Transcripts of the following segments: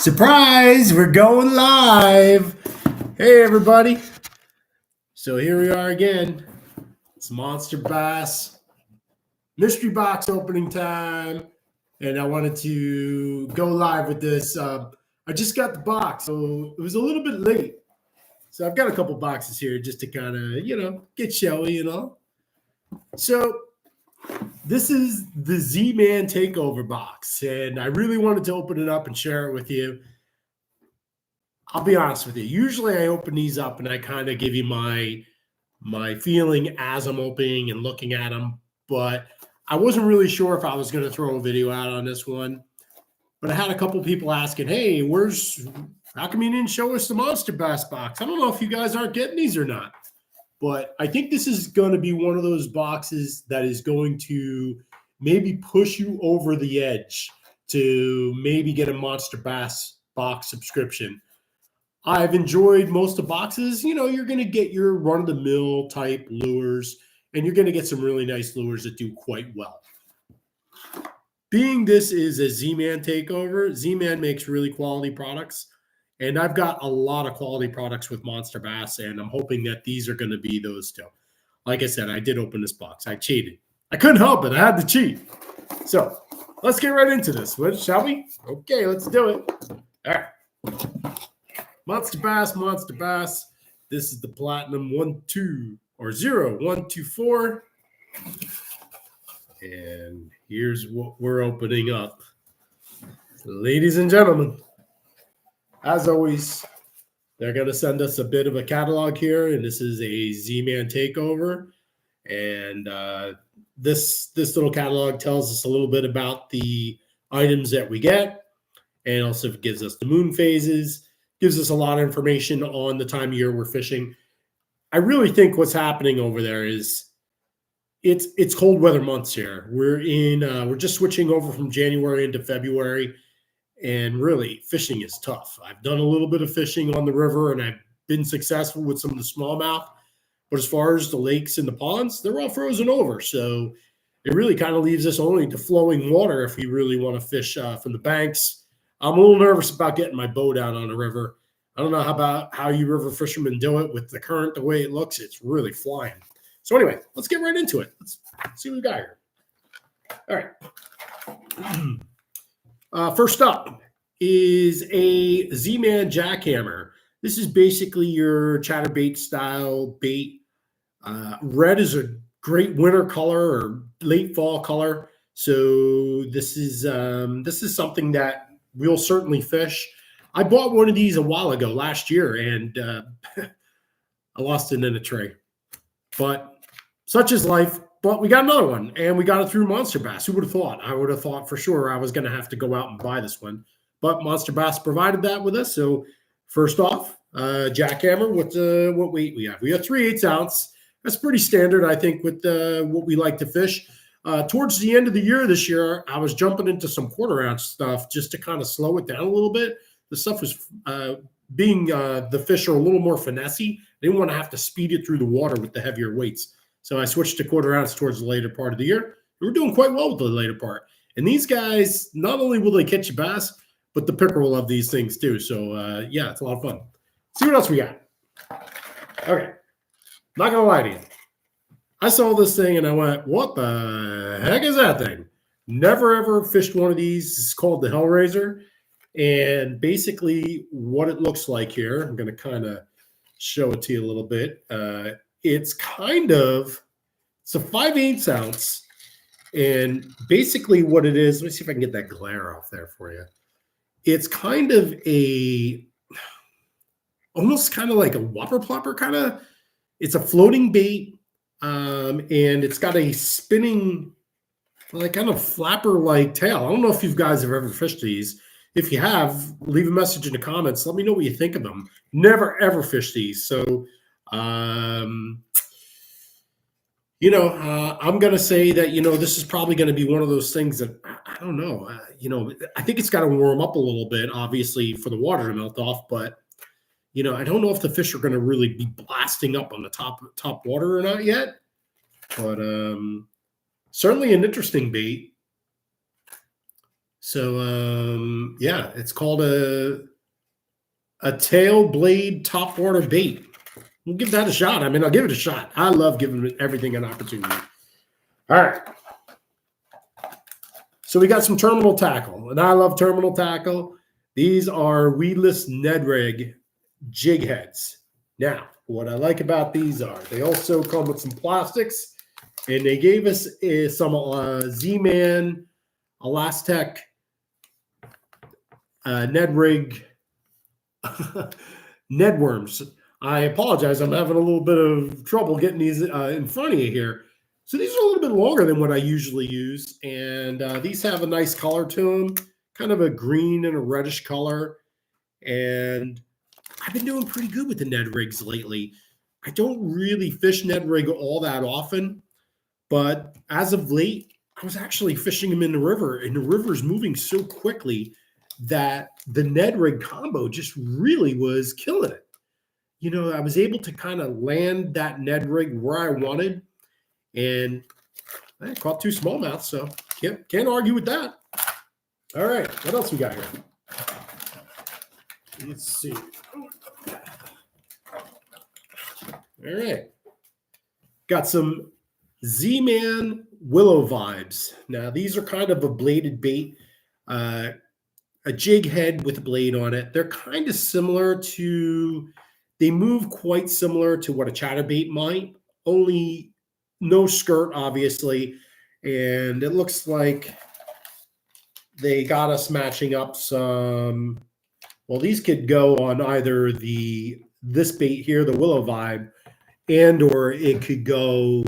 Surprise! We're going live. Hey, everybody. So here we are again. It's Monster Bass Mystery Box opening time. And I wanted to go live with this. I just got the box, so it was a little bit late. So I've got a couple boxes here just to kind of, get showy and all. So this is the Z-Man Takeover box, and I really wanted to open it up and share it with you. I'll be honest with you. Usually I open these up and I kind of give you my feeling as I'm opening and looking at them, but I wasn't really sure if I was going to throw a video out on this one. But I had a couple people asking, hey, how come you didn't show us the Monster Bass box? I don't know if you guys aren't getting these or not. But I think this is going to be one of those boxes that is going to maybe push you over the edge to maybe get a Monster Bass box subscription. I've enjoyed most of the boxes. You're going to get your run-of-the-mill type lures, and you're going to get some really nice lures that do quite well. Being this is a Z-Man takeover, Z-Man makes really quality products. And I've got a lot of quality products with Monster Bass, and I'm hoping that these are going to be those two. Like I said, I did open this box. I cheated. I couldn't help it. I had to cheat. So let's get right into this, shall we? Okay, let's do it. All right. Monster Bass. This is the Platinum 0124. And here's what we're opening up. Ladies and gentlemen, as always, they're going to send us a bit of a catalog here, and this is a Z-Man takeover. And this little catalog tells us a little bit about the items that we get, and also gives us the moon phases, gives us a lot of information on the time of year we're fishing. I really think what's happening over there is it's cold weather months here. We're just switching over from January into February. And really, fishing is tough. I've done a little bit of fishing on the river, and I've been successful with some of the smallmouth. But as far as the lakes and the ponds, they're all frozen over. So it really kind of leaves us only to flowing water if we really want to fish from the banks. I'm a little nervous about getting my boat out on the river. I don't know how you river fishermen do it with the current, the way it looks. It's really flying. So anyway, let's get right into it. Let's see what we got here. All right. First up is a Z-Man jackhammer. This is basically your chatterbait style bait. Red is a great winter color or late fall color. So this is something that we'll certainly fish. I bought one of these a while ago last year, and I lost it in a tray. But such is life. But we got another one, and we got it through Monster Bass. Who would have thought? I would have thought for sure I was going to have to go out and buy this one. But Monster Bass provided that with us. So first off, jackhammer, what weight we have? We have 3/8 ounce. That's pretty standard, I think, with what we like to fish. Towards the end of the year this year, I was jumping into some 1/4 ounce stuff just to kind of slow it down a little bit. The stuff was the fish are a little more finessey. They didn't want to have to speed it through the water with the heavier weights. So I switched to 1/4 ounce towards the later part of the year. We're doing quite well with the later part. And these guys, not only will they catch you bass, but the picker will love these things too. So, yeah, it's a lot of fun. Let's see what else we got. Okay. Not going to lie to you. I saw this thing and I went, what the heck is that thing? Never, ever fished one of these. It's called the Hellraiser. And basically what it looks like here, I'm going to kind of show it to you a little bit. It's a 5/8 ounce. And basically what it is, let me see if I can get that glare off there for you. It's kind of almost kind of like a whopper plopper kind of. It's a floating bait. And it's got a spinning, like kind of flapper-like tail. I don't know if you guys have ever fished these. If you have, leave a message in the comments. Let me know what you think of them. Never, ever fished these. So, I'm going to say that, this is probably going to be one of those things that, I don't know, I think it's got to warm up a little bit, obviously, for the water to melt off. But, I don't know if the fish are going to really be blasting up on the top water or not yet. But certainly an interesting bait. So Yeah, it's called a tail blade top water bait. We'll give that a shot. I mean, I'll give it a shot. I love giving everything an opportunity. All right. So we got some terminal tackle, and I love terminal tackle. These are weedless Ned rig jig heads. Now, what I like about these are they also come with some plastics, and they gave us some Z-Man Elastec Ned rig Ned worms. I apologize. I'm having a little bit of trouble getting these in front of you here. So these are a little bit longer than what I usually use, and these have a nice color to them, kind of a green and a reddish color. And I've been doing pretty good with the Ned rigs lately. I don't really fish Ned rig all that often, but as of late, I was actually fishing them in the river, and the river is moving so quickly that the Ned rig combo just really was killing it. You know, I was able to kind of land that Ned rig where I wanted, and I caught 2 smallmouths, so can't argue with that. All right, what else we got here? Let's see. All right, got some Z-Man Willow vibes. Now these are kind of a bladed bait, a jig head with a blade on it. They're kind of similar to. They move quite similar to what a chatterbait might, only no skirt, obviously. And it looks like they got us matching up some. Well, these could go on either this bait here, the Willow vibe, and or it could go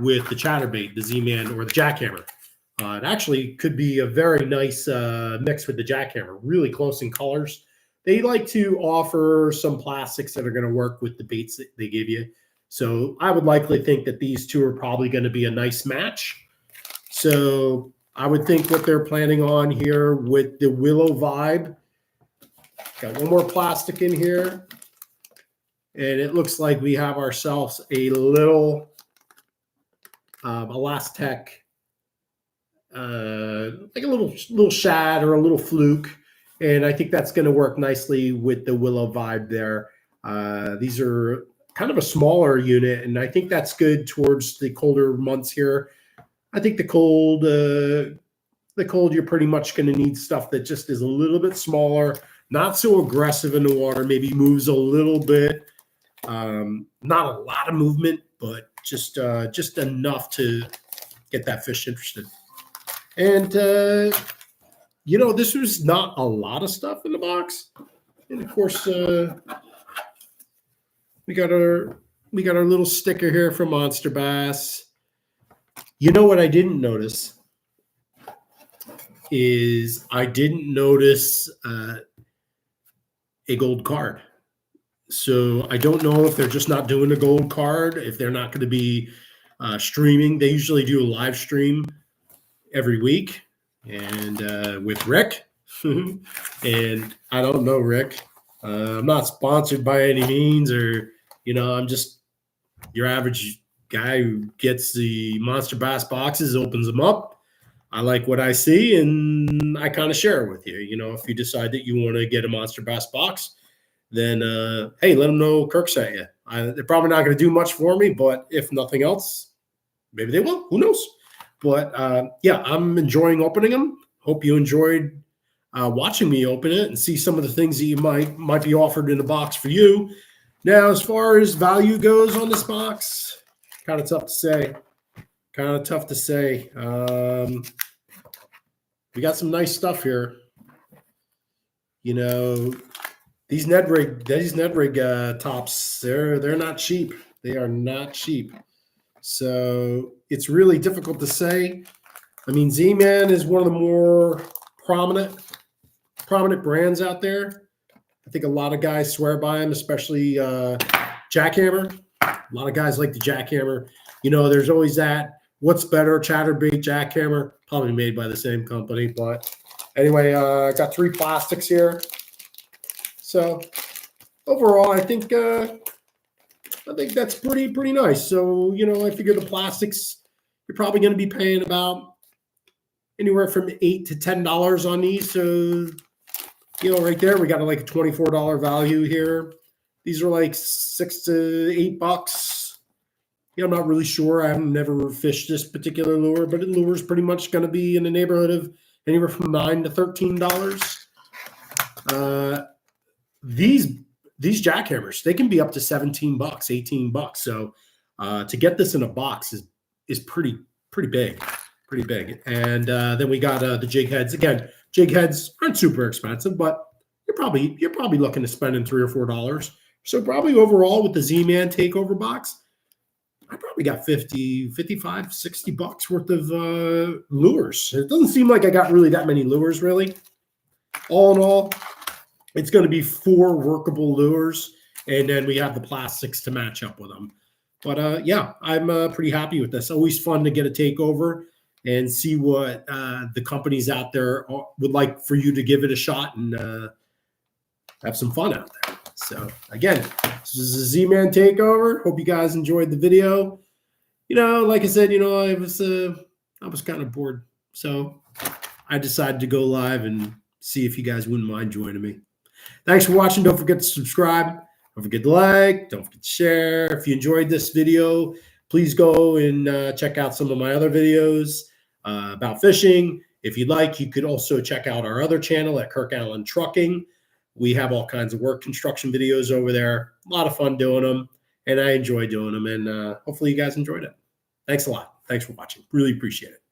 with the chatterbait, the Z-Man, or the jackhammer. It actually could be a very nice mix with the jackhammer, really close in colors. They like to offer some plastics that are going to work with the baits that they give you. So I would likely think that these two are probably going to be a nice match. So I would think what they're planning on here with the Willow vibe. Got one more plastic in here. And it looks like we have ourselves a little Elastec, like a little shad or a little fluke. And I think that's going to work nicely with the Willow vibe there. These are kind of a smaller unit, and I think that's good towards the colder months here. I think the cold, you're pretty much going to need stuff that just is a little bit smaller, not so aggressive in the water, maybe moves a little bit. Not a lot of movement, but just enough to get that fish interested. And you know, this was not a lot of stuff in the box. And of course, we got our little sticker here from Monster Bass. You know what I didn't notice is I didn't notice a gold card. So I don't know if they're just not doing a gold card, if they're not going to be streaming. They usually do a live stream every week. And with Rick, and I don't know Rick. I'm not sponsored by any means, or I'm just your average guy who gets the Monster Bass boxes, opens them up. I like what I see, and I kind of share it with you. If you decide that you want to get a Monster Bass box, then hey, let them know Kirk sent you. They're probably not going to do much for me, but if nothing else, maybe they will. Who knows? But yeah, I'm enjoying opening them. Hope you enjoyed watching me open it and see some of the things that you might be offered in the box for you. Now, as far as value goes on this box, kind of tough to say. We got some nice stuff here. These Ned rig tops, they're not cheap. They are not cheap. So it's really difficult to say. I mean, Z-Man is one of the more prominent brands out there. I think a lot of guys swear by him, especially Jackhammer. A lot of guys like the Jackhammer. There's always that. What's better, chatterbait, Jackhammer? Probably made by the same company. But anyway, I got 3 plastics here. So overall, I think that's pretty nice. So, I figure the plastics, you're probably going to be paying about anywhere from $8 to $10 on these. So, right there, we got like a $24 value here. These are like $6 to $8. I'm not really sure. I've never fished this particular lure, but the lure is pretty much going to be in the neighborhood of anywhere from $9 to $13. These jackhammers, they can be up to $17, $18. So to get this in a box is pretty big, And then we got the jig heads. Again, jig heads aren't super expensive, but you're probably looking to spend in $3 or $4. So probably overall with the Z-Man Takeover box, I probably got 50, 55, $60 worth of lures. It doesn't seem like I got really that many lures, really. All in all, it's going to be 4 workable lures, and then we have the plastics to match up with them. But yeah, I'm pretty happy with this. Always fun to get a takeover and see what the companies out there would like for you to give it a shot and have some fun out there. So again, this is a Z-Man Takeover. Hope you guys enjoyed the video. Like I said, I was kind of bored, so I decided to go live and see if you guys wouldn't mind joining me. Thanks for watching. Don't forget to subscribe. Don't forget to like. Don't forget to share. If you enjoyed this video, please go and check out some of my other videos about fishing. If you'd like, you could also check out our other channel at Kirk Allen Trucking. We have all kinds of work construction videos over there. A lot of fun doing them, and I enjoy doing them, and hopefully you guys enjoyed it. Thanks a lot. Thanks for watching. Really appreciate it.